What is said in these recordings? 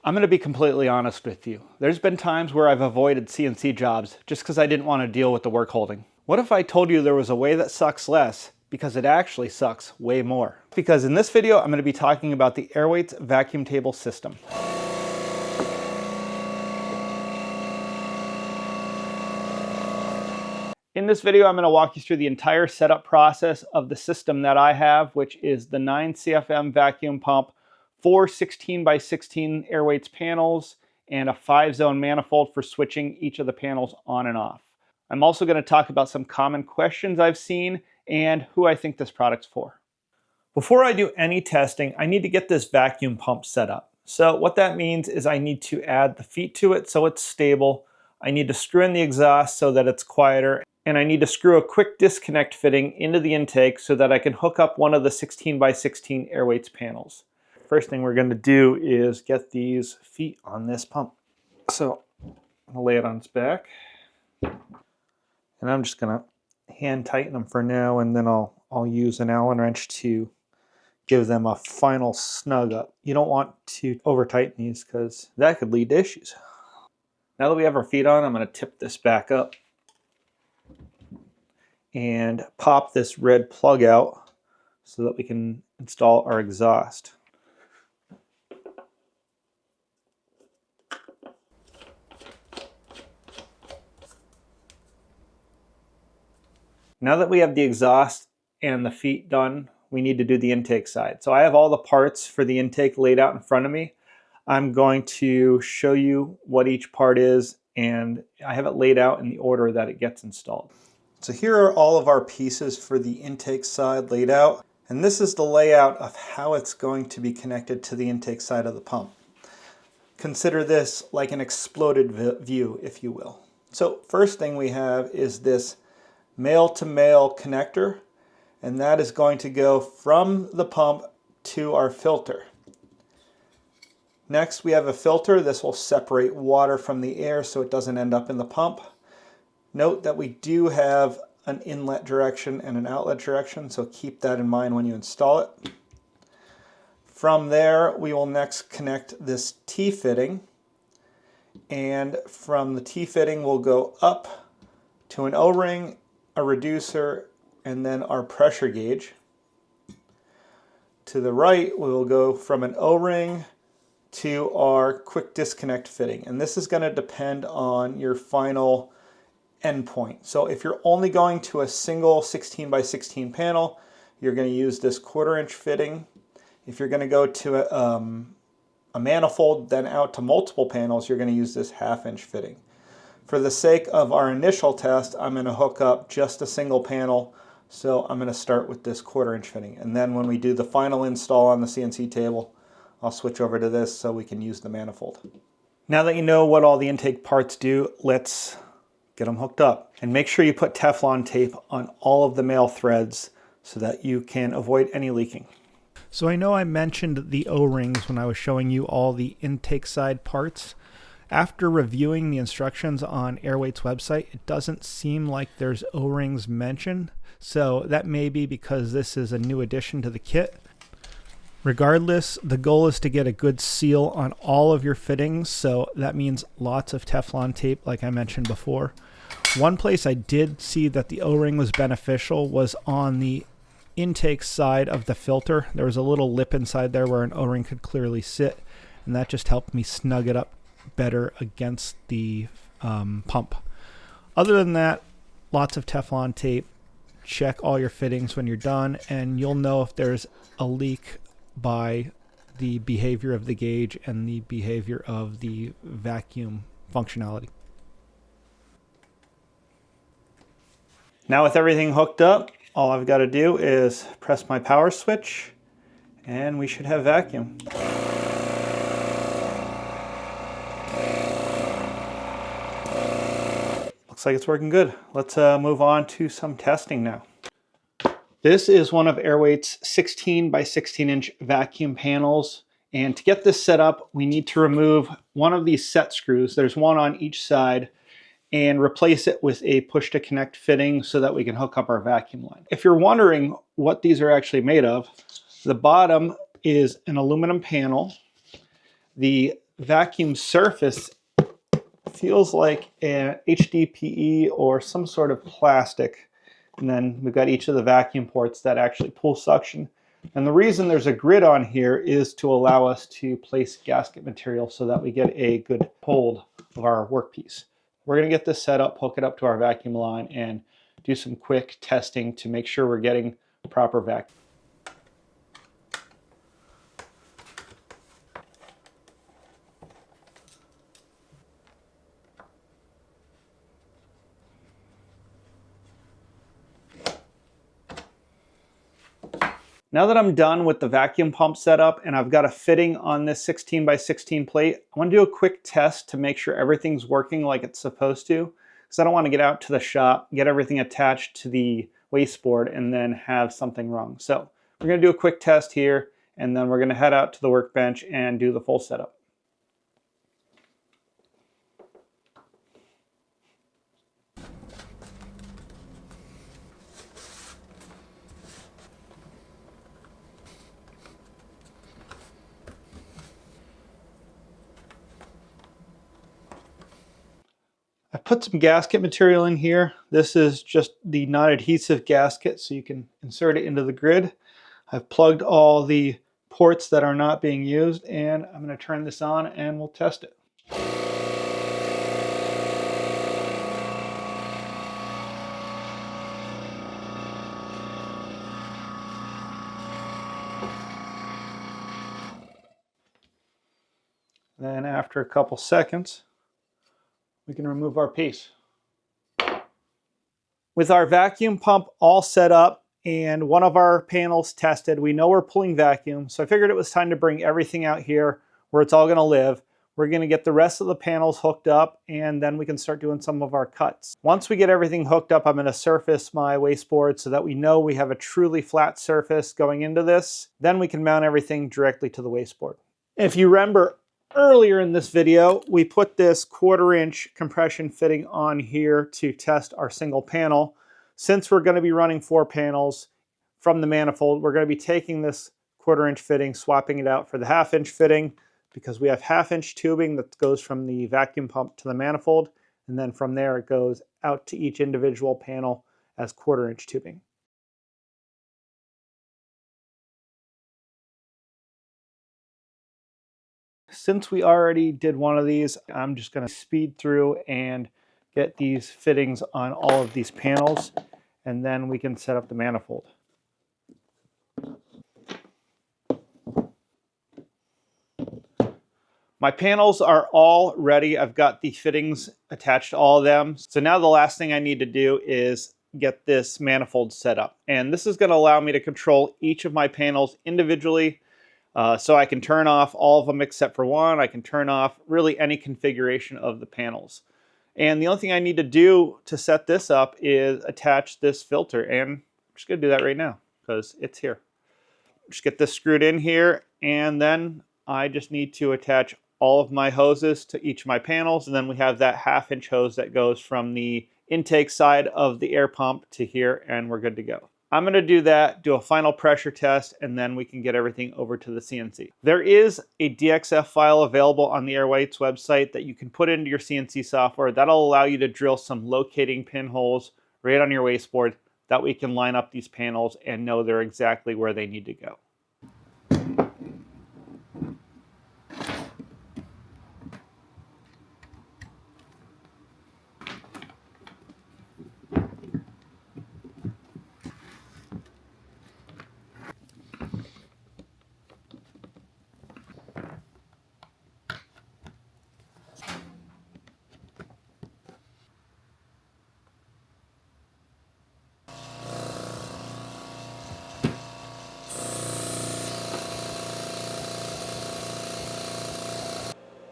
I'm going to be completely honest with you. There's been times where I've avoided CNC jobs just because I didn't want to deal with the work holding. What if I told you there was a way that sucks less because it actually sucks way more? Because in this video, I'm going to be talking about the AirWeights Vacuum Table System. In this video, I'm going to walk you through the entire setup process of the system that I have, which is the 9 CFM vacuum pump, 4 16x16 AirWeights panels, and a 5-zone manifold for switching each of the panels on and off. I'm also going to talk about some common questions I've seen and who I think this product's for. Before I do any testing, I need to get this vacuum pump set up. So what that means is I need to add the feet to it so it's stable. I need to screw in the exhaust so that it's quieter. And I need to screw a quick disconnect fitting into the intake so that I can hook up one of the 16x16 AirWeights panels. First thing we're going to do is get these feet on this pump. So I'll lay it on its back. And I'm just going to hand tighten them for now, and then I'll use an Allen wrench to give them a final snug up. You don't want to over tighten these because that could lead to issues. Now that we have our feet on, I'm going to tip this back up and pop this red plug out so that we can install our exhaust. Now that we have the exhaust and the feet done, we need to do the intake side. So I have all the parts for the intake laid out in front of me. I'm going to show you what each part is, and I have it laid out in the order that it gets installed. So here are all of our pieces for the intake side laid out, and this is the layout of how it's going to be connected to the intake side of the pump. Consider this like an exploded view, if you will. So first thing we have is this male-to-male connector, and that is going to go from the pump to our filter. Next we have a filter. This will separate water from the air so it doesn't end up in the pump. Note that we do have an inlet direction and an outlet direction, so keep that in mind when you install it. From there, we will next connect this T-fitting, and from the T-fitting we'll go up to an O-ring, a reducer, and then our pressure gauge. To the right, we will go from an O-ring to our quick disconnect fitting, and this is going to depend on your final endpoint. So if you're only going to a single 16x16 panel, you're going to use this 1/4 inch fitting. If you're going to go to a manifold, then out to multiple panels, you're going to use this 1/2 inch fitting. For the sake of our initial test, I'm going to hook up just a single panel, so I'm going to start with this 1/4 inch fitting. And then when we do the final install on the CNC table, I'll switch over to this so we can use the manifold. Now that you know what all the intake parts do, let's get them hooked up. And make sure you put Teflon tape on all of the male threads so that you can avoid any leaking. So I know I mentioned the O-rings when I was showing you all the intake side parts. After reviewing the instructions on AirWeights' website, it doesn't seem like there's O-rings mentioned. So that may be because this is a new addition to the kit. Regardless, the goal is to get a good seal on all of your fittings, so that means lots of Teflon tape like I mentioned before. One place I did see that the O-ring was beneficial was on the intake side of the filter. There was a little lip inside there where an O-ring could clearly sit, and that just helped me snug it up better against the pump. Other than that, lots of Teflon tape. Check all your fittings when you're done, and you'll know if there's a leak by the behavior of the gauge and the behavior of the vacuum functionality. Now with everything hooked up, all I've got to do is press my power switch and we should have vacuum. Looks like it's working good. Let's move on to some testing now. This is one of AirWeights' 16x16 inch vacuum panels, and to get this set up we need to remove one of these set screws. There's one on each side, and replace it with a push to connect fitting so that we can hook up our vacuum line. If you're wondering what these are actually made of, the bottom is an aluminum panel. The vacuum surface feels like an HDPE or some sort of plastic. And then we've got each of the vacuum ports that actually pull suction. And the reason there's a grid on here is to allow us to place gasket material so that we get a good hold of our workpiece. We're going to get this set up, hook it up to our vacuum line, and do some quick testing to make sure we're getting proper vacuum. Now that I'm done with the vacuum pump setup and I've got a fitting on this 16 by 16 plate, I want to do a quick test to make sure everything's working like it's supposed to, because I don't want to get out to the shop, get everything attached to the waistboard, and then have something wrong. So we're going to do a quick test here, and then we're going to head out to the workbench and do the full setup. I put some gasket material in here. This is just the non-adhesive gasket, so you can insert it into the grid. I've plugged all the ports that are not being used, and I'm going to turn this on and we'll test it. Then after a couple seconds, we can remove our piece. With our vacuum pump all set up and one of our panels tested, we know we're pulling vacuum, so I figured it was time to bring everything out here where it's all going to live. We're going to get the rest of the panels hooked up, and then we can start doing some of our cuts. Once we get everything hooked up, I'm going to surface my waistboard so that we know we have a truly flat surface going into this. Then we can mount everything directly to the waistboard. If you remember, earlier in this video, we put this 1/4-inch compression fitting on here to test our single panel. Since we're going to be running 4 panels from the manifold, we're going to be taking this 1/4-inch fitting, swapping it out for the 1/2-inch fitting, because we have 1/2-inch tubing that goes from the vacuum pump to the manifold, and then from there it goes out to each individual panel as 1/4-inch tubing. Since we already did one of these, I'm just going to speed through and get these fittings on all of these panels, and then we can set up the manifold. My panels are all ready. I've got the fittings attached to all of them. So now the last thing I need to do is get this manifold set up. And this is going to allow me to control each of my panels individually. So I can turn off all of them except for one. I can turn off really any configuration of the panels. And the only thing I need to do to set this up is attach this filter. And I'm just going to do that right now because it's here. Just get this screwed in here, and then I just need to attach all of my hoses to each of my panels. And then we have that 1/2-inch hose that goes from the intake side of the air pump to here, and we're good to go. I'm going to do that, do a final pressure test, and then we can get everything over to the CNC. There is a DXF file available on the AirWeights website that you can put into your CNC software. That'll allow you to drill some locating pinholes right on your waistboard. That we can line up these panels and know they're exactly where they need to go.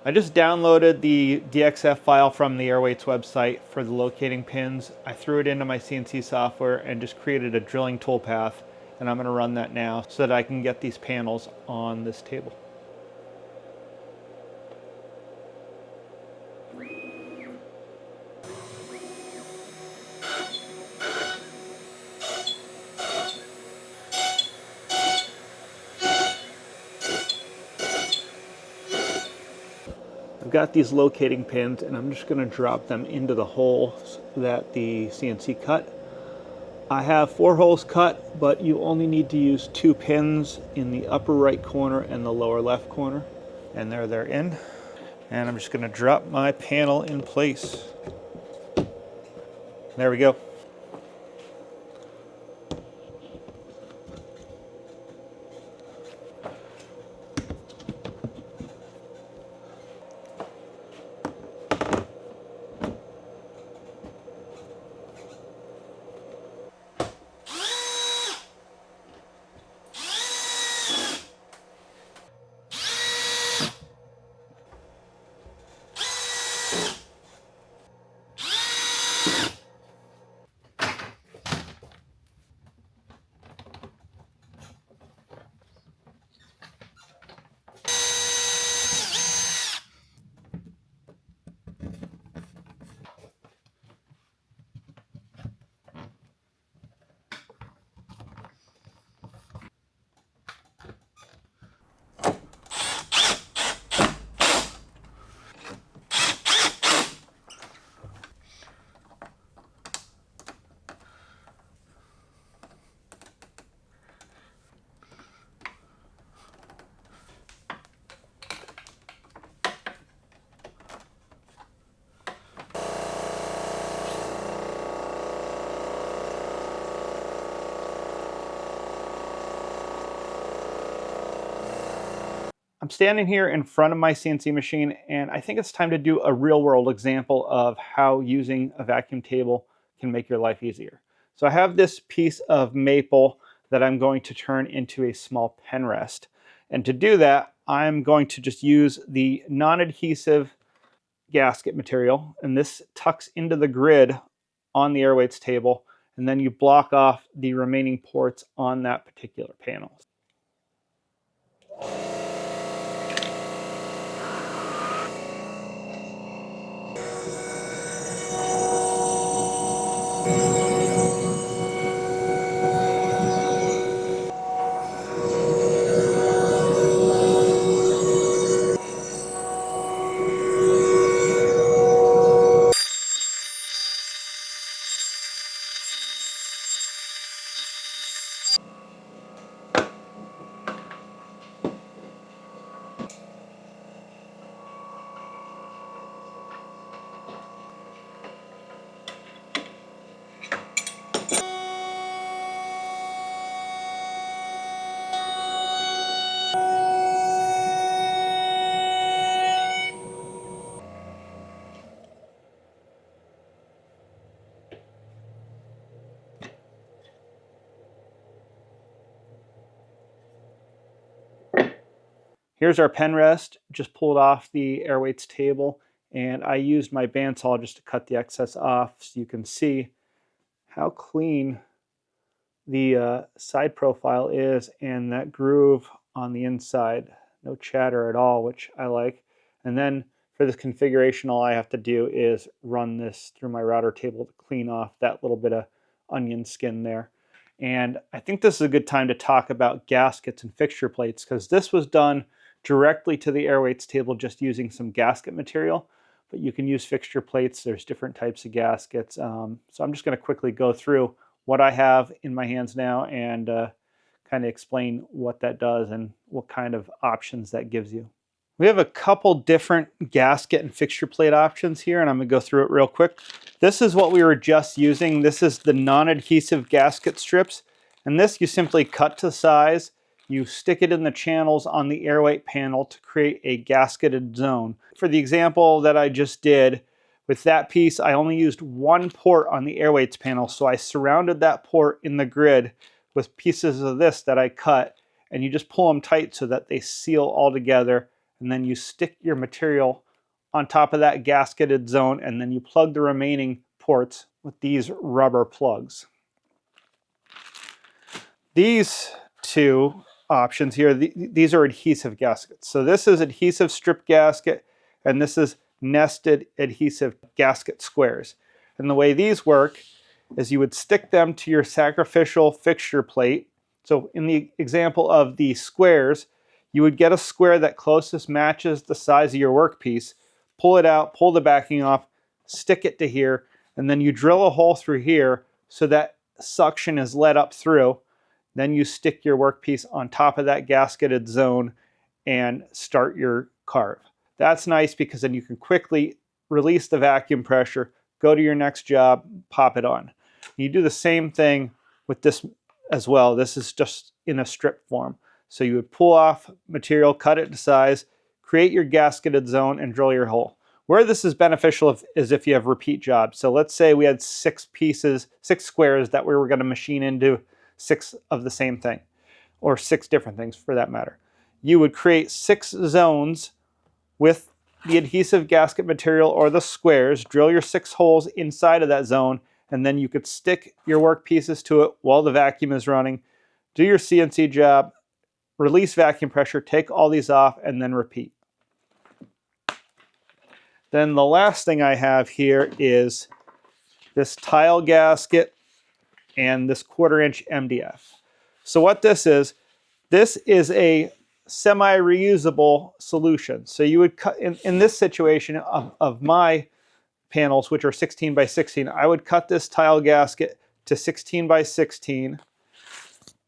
I just downloaded the DXF file from the AirWeights website for the locating pins. I threw it into my CNC software and just created a drilling toolpath, and I'm going to run that now so that I can get these panels on this table. I've got these locating pins and I'm just going to drop them into the holes that the CNC cut. I have 4 holes cut, but you only need to use 2 pins in the upper right corner and the lower left corner. And there they're in. And I'm just going to drop my panel in place. There we go. I'm standing here in front of my CNC machine, and I think it's time to do a real-world example of how using a vacuum table can make your life easier. So I have this piece of maple that I'm going to turn into a small pen rest. And to do that, I'm going to just use the non-adhesive gasket material, and this tucks into the grid on the AirWeights table, and then you block off the remaining ports on that particular panel. Here's our pen rest, just pulled off the AirWeights table, and I used my bandsaw just to cut the excess off so you can see how clean the side profile is and that groove on the inside. No chatter at all, which I like. And then for this configuration, all I have to do is run this through my router table to clean off that little bit of onion skin there. And I think this is a good time to talk about gaskets and fixture plates, because this was done directly to the AirWeights table just using some gasket material, but you can use fixture plates. There's different types of gaskets. So I'm just going to quickly go through what I have in my hands now and kind of explain what that does and what kind of options that gives you. We have a couple different gasket and fixture plate options here, and I'm going to go through it real quick. This is what we were just using. This is the non-adhesive gasket strips, and this you simply cut to size. You stick it in the channels on the AirWeight panel to create a gasketed zone. For the example that I just did, with that piece, I only used 1 port on the AirWeights panel, so I surrounded that port in the grid with pieces of this that I cut, and you just pull them tight so that they seal all together, and then you stick your material on top of that gasketed zone, and then you plug the remaining ports with these rubber plugs. These two options here, these are adhesive gaskets. So this is adhesive strip gasket, and this is nested adhesive gasket squares. And the way these work is you would stick them to your sacrificial fixture plate. So in the example of the squares, you would get a square that closest matches the size of your workpiece, pull it out, pull the backing off, stick it to here, and then you drill a hole through here so that suction is let up through. Then you stick your workpiece on top of that gasketed zone and start your carve. That's nice because then you can quickly release the vacuum pressure, go to your next job, pop it on. You do the same thing with this as well. This is just in a strip form. So you would pull off material, cut it to size, create your gasketed zone, and drill your hole. Where this is beneficial is if you have repeat jobs. So let's say we had 6 pieces, 6 squares that we were going to machine into 6 of the same thing, or 6 different things for that matter. You would create 6 zones with the adhesive gasket material or the squares, drill your 6 holes inside of that zone, and then you could stick your work pieces to it while the vacuum is running, do your CNC job, release vacuum pressure, take all these off, and then repeat. Then the last thing I have here is this tile gasket and this 1/4" MDF. So what this is a semi-reusable solution. So you would cut, in this situation of my panels, which are 16 by 16, I would cut this tile gasket to 16 by 16.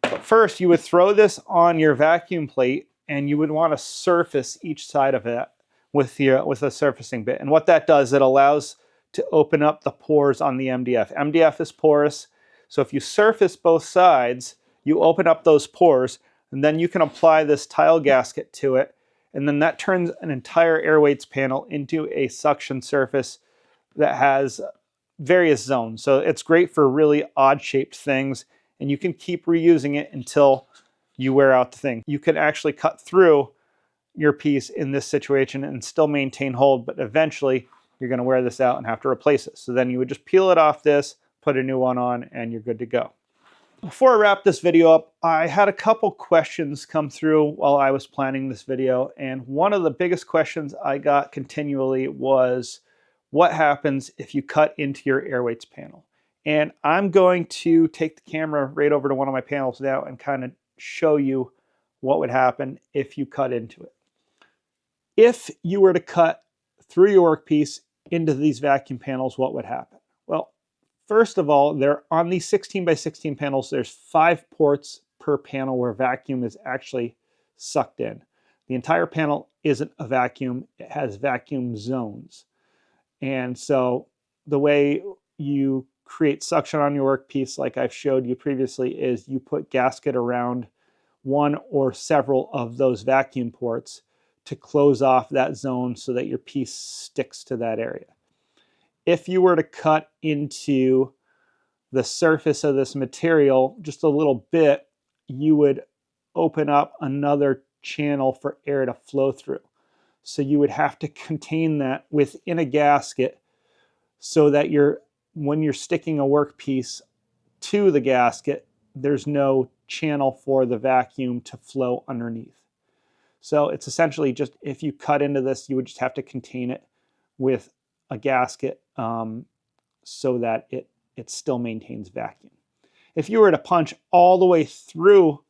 But first you would throw this on your vacuum plate and you would want to surface each side of it with a surfacing bit. And what that does, it allows to open up the pores on the MDF. MDF is porous, so if you surface both sides, you open up those pores, and then you can apply this tile gasket to it, and then that turns an entire AirWeights panel into a suction surface that has various zones. So it's great for really odd-shaped things, and you can keep reusing it until you wear out the thing. You can actually cut through your piece in this situation and still maintain hold, but eventually you're going to wear this out and have to replace it. So then you would just peel it off this, put a new one on, and you're good to go. Before I wrap this video up, I had a couple questions come through while I was planning this video, and one of the biggest questions I got continually was, what happens if you cut into your AirWeights panel? And I'm going to take the camera right over to one of my panels now and kind of show you what would happen if you cut into it. If you were to cut through your workpiece into these vacuum panels, what would happen? Well, first of all, on these 16 by 16 panels, there's 5 ports per panel where vacuum is actually sucked in. The entire panel isn't a vacuum, it has vacuum zones. And so the way you create suction on your workpiece, like I've showed you previously, is you put gasket around one or several of those vacuum ports to close off that zone so that your piece sticks to that area. If you were to cut into the surface of this material just a little bit, you would open up another channel for air to flow through. So you would have to contain that within a gasket so that when you're sticking a workpiece to the gasket, there's no channel for the vacuum to flow underneath. So it's essentially just, if you cut into this, you would just have to contain it with a gasket so that it still maintains vacuum. If you were to punch all the way through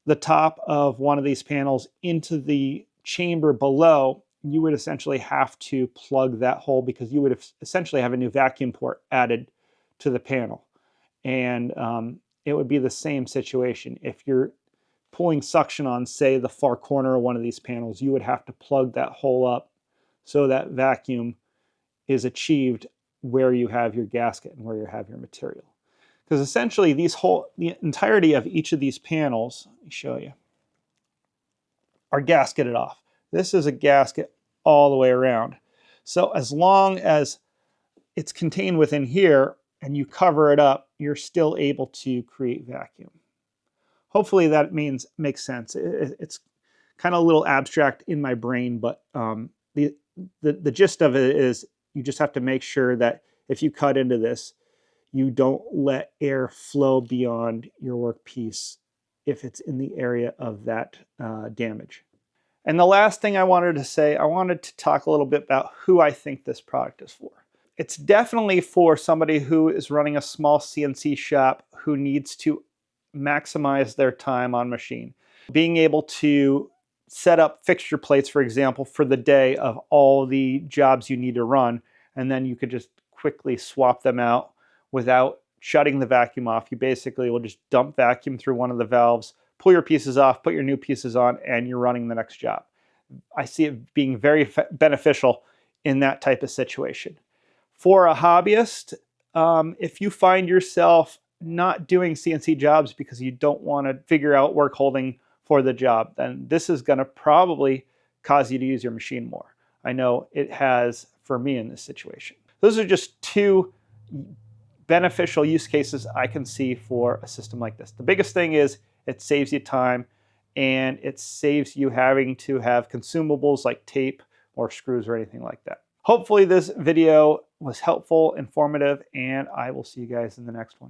the top of one of these panels into the chamber below, you would essentially have to plug that hole because you would essentially have a new vacuum port added to the panel. And it would be the same situation. If you're pulling suction on, say, the far corner of one of these panels, you would have to plug that hole up so that vacuum is achieved where you have your gasket and where you have your material. Because essentially the entirety of each of these panels, let me show you, are gasketed off. This is a gasket all the way around. So as long as it's contained within here and you cover it up, you're still able to create vacuum. Hopefully that makes sense. It's kind of a little abstract in my brain, but the gist of it is you just have to make sure that if you cut into this, you don't let air flow beyond your workpiece if it's in the area of that damage. And the last thing I wanted to say, I wanted to talk a little bit about who I think this product is for. It's definitely for somebody who is running a small CNC shop who needs to maximize their time on machine. Being able to set up fixture plates, for example, for the day of all the jobs you need to run, and then you could just quickly swap them out without shutting the vacuum off. You basically will just dump vacuum through one of the valves, pull your pieces off, put your new pieces on, and you're running the next job. I see it being very beneficial in that type of situation. For a hobbyist, if you find yourself not doing CNC jobs because you don't want to figure out work holding for the job, then this is going to probably cause you to use your machine more. I know it has for me in this situation. Those are just two beneficial use cases I can see for a system like this. The biggest thing is it saves you time, and it saves you having to have consumables like tape or screws or anything like that. Hopefully this video was helpful, informative, and I will see you guys in the next one.